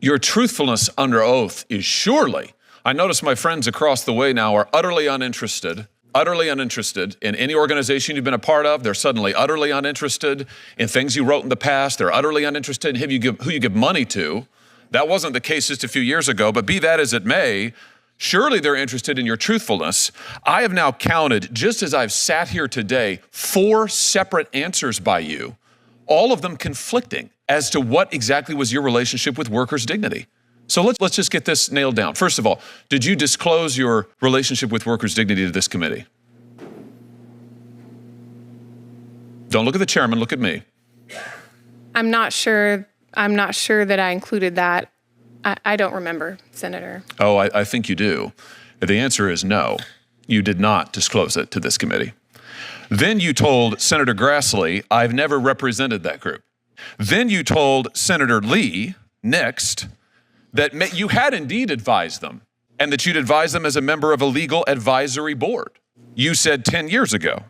Your truthfulness under oath is surely, I notice my friends across the way now are utterly uninterested in any organization you've been a part of. They're suddenly utterly uninterested in things you wrote in the past. They're utterly uninterested in who you give money to. That wasn't the case just a few years ago, but be that as it may, surely they're interested in your truthfulness. I have now counted, just as I've sat here today, 4 separate answers by you, all of them conflicting as to what exactly was your relationship with workers' dignity. So let's just get this nailed down. First of all, did you disclose your relationship with workers' dignity to this committee? Don't look at the chairman, look at me. I'm not sure that I included that. I don't remember, Senator. Oh, I think you do. The answer is no. You did not disclose it to this committee. Then you told Senator Grassley, I've never represented that group. Then you told Senator Lee, next, that you had indeed advised them and that you'd advised them as a member of a legal advisory board. You said 10 years ago,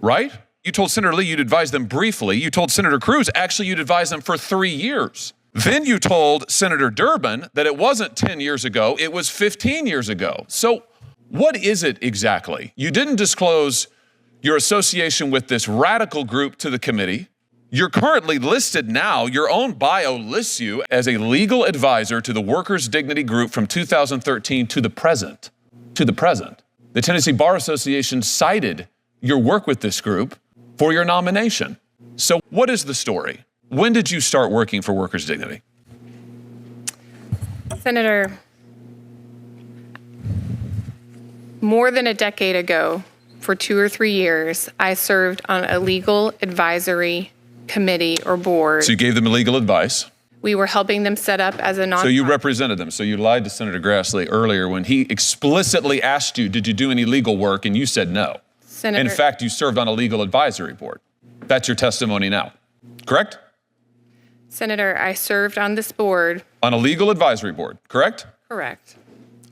right? You told Senator Lee you'd advised them briefly. You told Senator Cruz, actually, you'd advised them for 3 years. Then you told Senator Durbin that it wasn't 10 years ago, it was 15 years ago. So what is it exactly? You didn't disclose your association with this radical group to the committee. You're currently listed now, your own bio lists you as a legal advisor to the Workers' Dignity Group from 2013 to the present. The Tennessee Bar Association cited your work with this group for your nomination. So what is the story? When did you start working for Workers' Dignity? Senator, more than a decade ago, for 2 or 3 years, I served on a legal advisory committee or board. So you gave them legal advice. We were helping them set up as a nonprofit. So you represented them. So you lied to Senator Grassley earlier when he explicitly asked you, did you do any legal work? And you said no. Senator, in fact, you served on a legal advisory board. That's your testimony now, correct? Senator, I served on this board. On a legal advisory board, correct? Correct.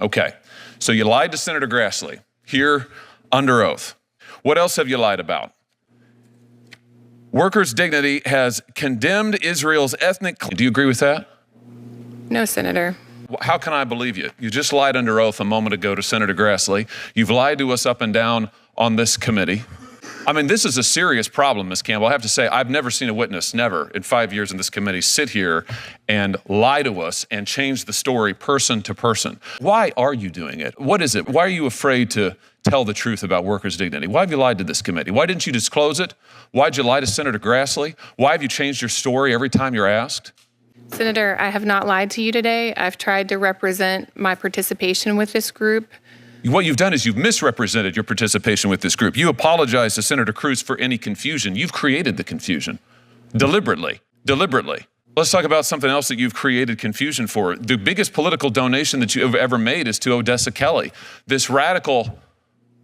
Okay. So you lied to Senator Grassley here under oath. What else have you lied about? Workers' Dignity has condemned Israel's ethnic. Do you agree with that? No, Senator. How can I believe you? You just lied under oath a moment ago to Senator Grassley. You've lied to us up and down on this committee. I mean, this is a serious problem, Ms. Campbell. I have to say, I've never seen a witness, never, in 5 years in this committee, sit here and lie to us and change the story person to person. Why are you doing it? What is it? Why are you afraid to tell the truth about workers' dignity? Why have you lied to this committee? Why didn't you disclose it? Why'd you lie to Senator Grassley? Why have you changed your story every time you're asked? Senator, I have not lied to you today. I've tried to represent my participation with this group. What you've done is you've misrepresented your participation with this group. You apologized to Senator Cruz for any confusion. You've created the confusion deliberately. Let's talk about something else that you've created confusion for. The biggest political donation that you have ever made is to Odessa Kelly, this radical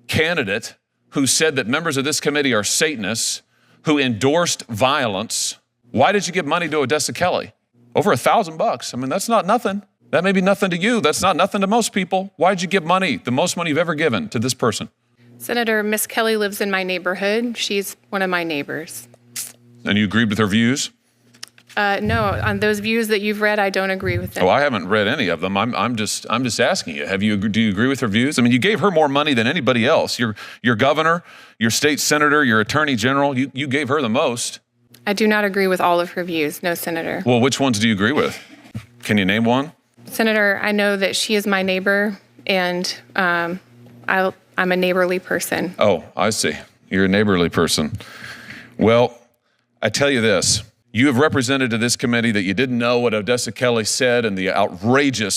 candidate who said that members of this committee are Satanists, who endorsed violence. Why did you give money to Odessa Kelly? Over $1,000. I mean, that's not nothing. That may be nothing to you. That's not nothing to most people. Why'd you give money, the most money you've ever given, to this person? Senator, Miss Kelly lives in my neighborhood. She's one of my neighbors. And you agreed with her views? No, on those views that you've read, I don't agree with them. Oh, I haven't read any of them. I'm just asking you. Do you agree with her views? I mean, you gave her more money than anybody else. Your governor, your state senator, your attorney general, you gave her the most. I do not agree with all of her views, no, Senator. Well, which ones do you agree with? Can you name one? Senator, I know that she is my neighbor, and I'm a neighborly person. Oh, I see. You're a neighborly person. Well, I tell you this. You have represented to this committee that you didn't know what Odessa Kelly said and the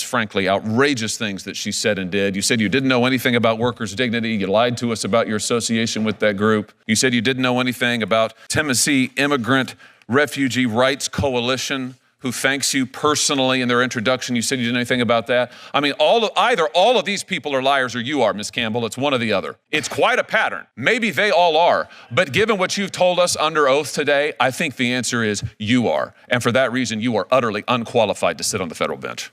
frankly outrageous things that she said and did. You said you didn't know anything about workers' dignity. You lied to us about your association with that group. You said you didn't know anything about Tennessee Immigrant Refugee Rights Coalition, who thanks you personally in their introduction. You said you didn't know anything about that. I mean, either all of these people are liars or you are, Ms. Campbell. It's one or the other. It's quite a pattern. Maybe they all are. But given what you've told us under oath today, I think the answer is you are. And for that reason, you are utterly unqualified to sit on the federal bench.